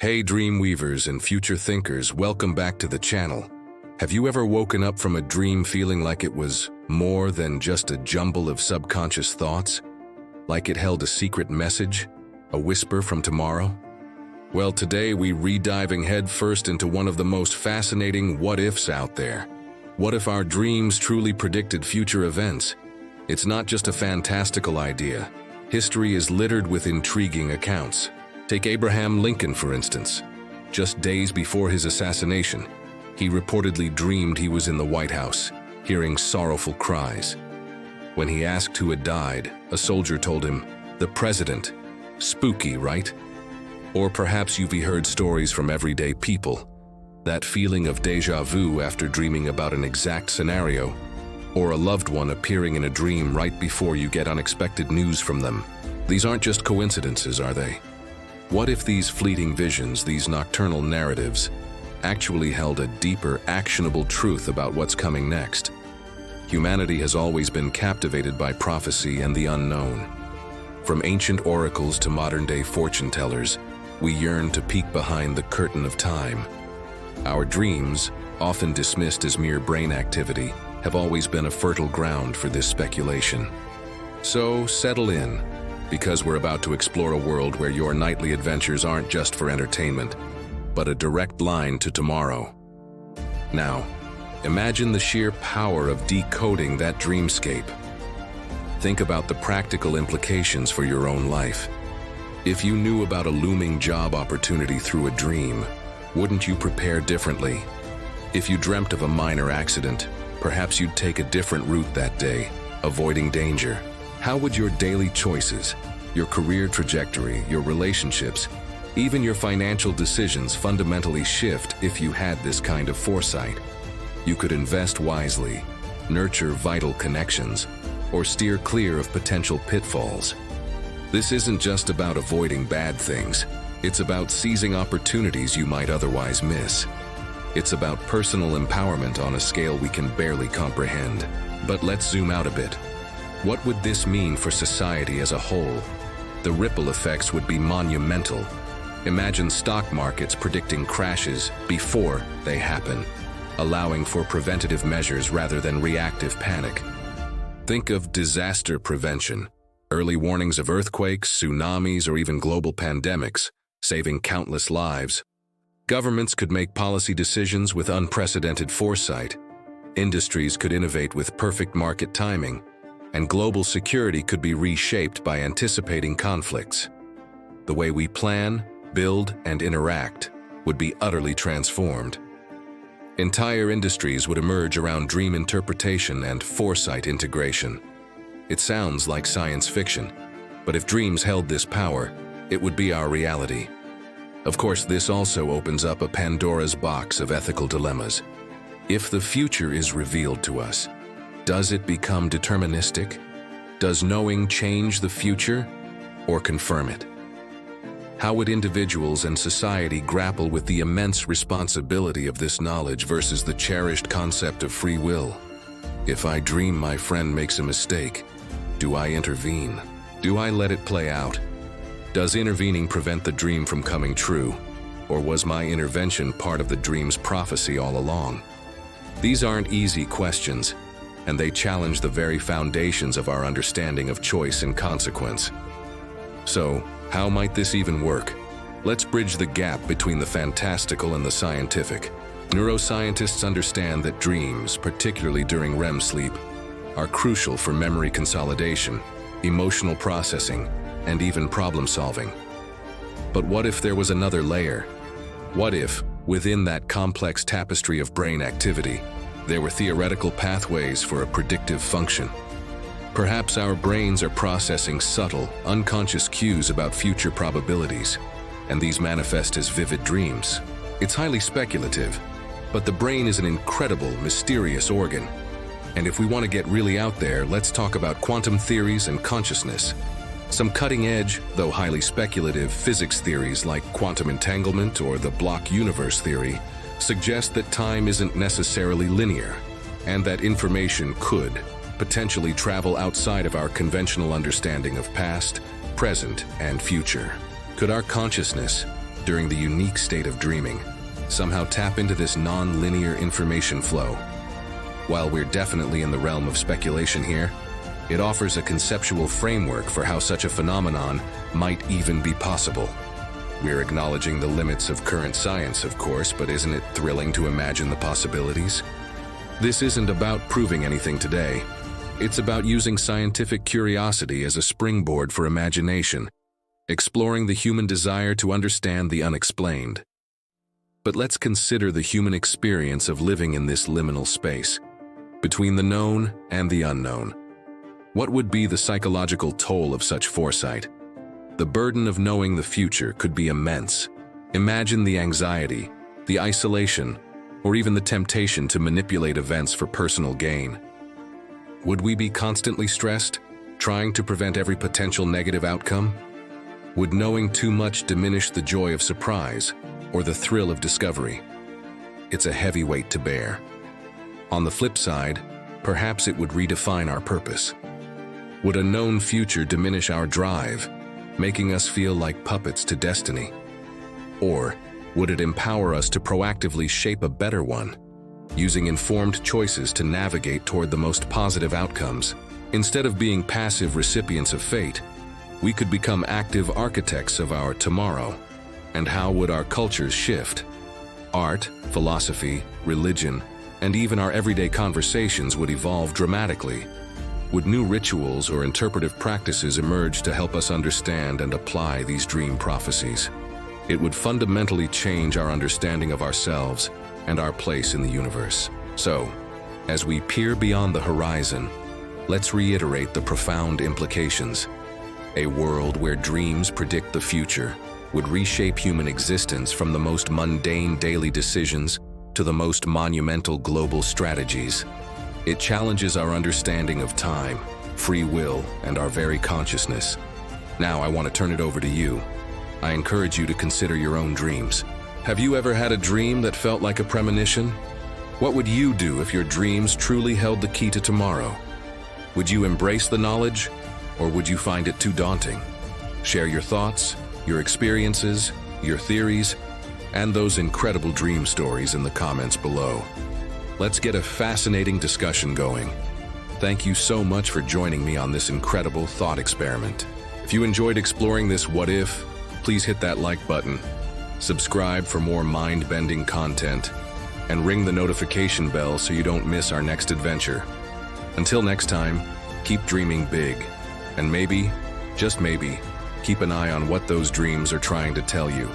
Hey dream weavers and future thinkers, welcome back to the channel. Have you ever woken up from a dream feeling like it was more than just a jumble of subconscious thoughts? Like it held a secret message, a whisper from tomorrow? Well, today we rediving headfirst into one of the most fascinating what-ifs out there. What if our dreams truly predicted future events? It's not just a fantastical idea. History is littered with intriguing accounts. Take Abraham Lincoln, for instance. Just days before his assassination, he reportedly dreamed he was in the White House, hearing sorrowful cries. When he asked who had died, a soldier told him, "The president." Spooky, right? Or perhaps you've heard stories from everyday people. That feeling of déjà vu after dreaming about an exact scenario, or a loved one appearing in a dream right before you get unexpected news from them. These aren't just coincidences, are they? What if these fleeting visions, these nocturnal narratives, actually held a deeper, actionable truth about what's coming next? Humanity has always been captivated by prophecy and the unknown. From ancient oracles to modern-day fortune tellers, we yearn to peek behind the curtain of time. Our dreams, often dismissed as mere brain activity, have always been a fertile ground for this speculation. So settle in, because we're about to explore a world where your nightly adventures aren't just for entertainment, but a direct line to tomorrow. Now, imagine the sheer power of decoding that dreamscape. Think about the practical implications for your own life. If you knew about a looming job opportunity through a dream, wouldn't you prepare differently? If you dreamt of a minor accident, perhaps you'd take a different route that day, avoiding danger. How would your daily choices, your career trajectory, your relationships, even your financial decisions fundamentally shift if you had this kind of foresight? You could invest wisely, nurture vital connections, or steer clear of potential pitfalls. This isn't just about avoiding bad things. It's about seizing opportunities you might otherwise miss. It's about personal empowerment on a scale we can barely comprehend. But let's zoom out a bit. What would this mean for society as a whole? The ripple effects would be monumental. Imagine stock markets predicting crashes before they happen, allowing for preventative measures rather than reactive panic. Think of disaster prevention, early warnings of earthquakes, tsunamis, or even global pandemics, saving countless lives. Governments could make policy decisions with unprecedented foresight. Industries could innovate with perfect market timing, and global security could be reshaped by anticipating conflicts. The way we plan, build, and interact would be utterly transformed. Entire industries would emerge around dream interpretation and foresight integration. It sounds like science fiction, but if dreams held this power, it would be our reality. Of course, this also opens up a Pandora's box of ethical dilemmas. If the future is revealed to us, does it become deterministic? Does knowing change the future or confirm it? How would individuals and society grapple with the immense responsibility of this knowledge versus the cherished concept of free will? If I dream my friend makes a mistake, do I intervene? Do I let it play out? Does intervening prevent the dream from coming true? Or was my intervention part of the dream's prophecy all along? These aren't easy questions, and they challenge the very foundations of our understanding of choice and consequence. So, how might this even work? Let's bridge the gap between the fantastical and the scientific. Neuroscientists understand that dreams, particularly during REM sleep, are crucial for memory consolidation, emotional processing, and even problem solving. But what if there was another layer? What if, within that complex tapestry of brain activity, there were theoretical pathways for a predictive function? Perhaps our brains are processing subtle, unconscious cues about future probabilities, and these manifest as vivid dreams. It's highly speculative, but the brain is an incredible, mysterious organ. And if we want to get really out there, let's talk about quantum theories and consciousness. Some cutting-edge, though highly speculative, physics theories like quantum entanglement or the block universe theory suggest that time isn't necessarily linear, and that information could potentially travel outside of our conventional understanding of past, present, and future. Could our consciousness, during the unique state of dreaming, somehow tap into this non-linear information flow. While we're definitely in the realm of speculation here, it offers a conceptual framework for how such a phenomenon might even be possible. We're acknowledging the limits of current science, of course, but isn't it thrilling to imagine the possibilities? This isn't about proving anything today. It's about using scientific curiosity as a springboard for imagination, exploring the human desire to understand the unexplained. But let's consider the human experience of living in this liminal space, between the known and the unknown. What would be the psychological toll of such foresight? The burden of knowing the future could be immense. Imagine the anxiety, the isolation, or even the temptation to manipulate events for personal gain. Would we be constantly stressed, trying to prevent every potential negative outcome? Would knowing too much diminish the joy of surprise or the thrill of discovery? It's a heavy weight to bear. On the flip side, perhaps it would redefine our purpose. Would a known future diminish our drive, making us feel like puppets to destiny? Or would it empower us to proactively shape a better one, using informed choices to navigate toward the most positive outcomes? Instead of being passive recipients of fate, we could become active architects of our tomorrow. And how would our cultures shift? Art, philosophy, religion, and even our everyday conversations would evolve dramatically. Would new rituals or interpretive practices emerge to help us understand and apply these dream prophecies? It would fundamentally change our understanding of ourselves and our place in the universe. So, as we peer beyond the horizon, let's reiterate the profound implications. A world where dreams predict the future would reshape human existence from the most mundane daily decisions to the most monumental global strategies. It challenges our understanding of time, free will, and our very consciousness. Now I want to turn it over to you. I encourage you to consider your own dreams. Have you ever had a dream that felt like a premonition? What would you do if your dreams truly held the key to tomorrow? Would you embrace the knowledge, or would you find it too daunting? Share your thoughts, your experiences, your theories, and those incredible dream stories in the comments below. Let's get a fascinating discussion going. Thank you so much for joining me on this incredible thought experiment. If you enjoyed exploring this what if, please hit that like button, subscribe for more mind-bending content, and ring the notification bell so you don't miss our next adventure. Until next time, keep dreaming big, and maybe, just maybe, keep an eye on what those dreams are trying to tell you.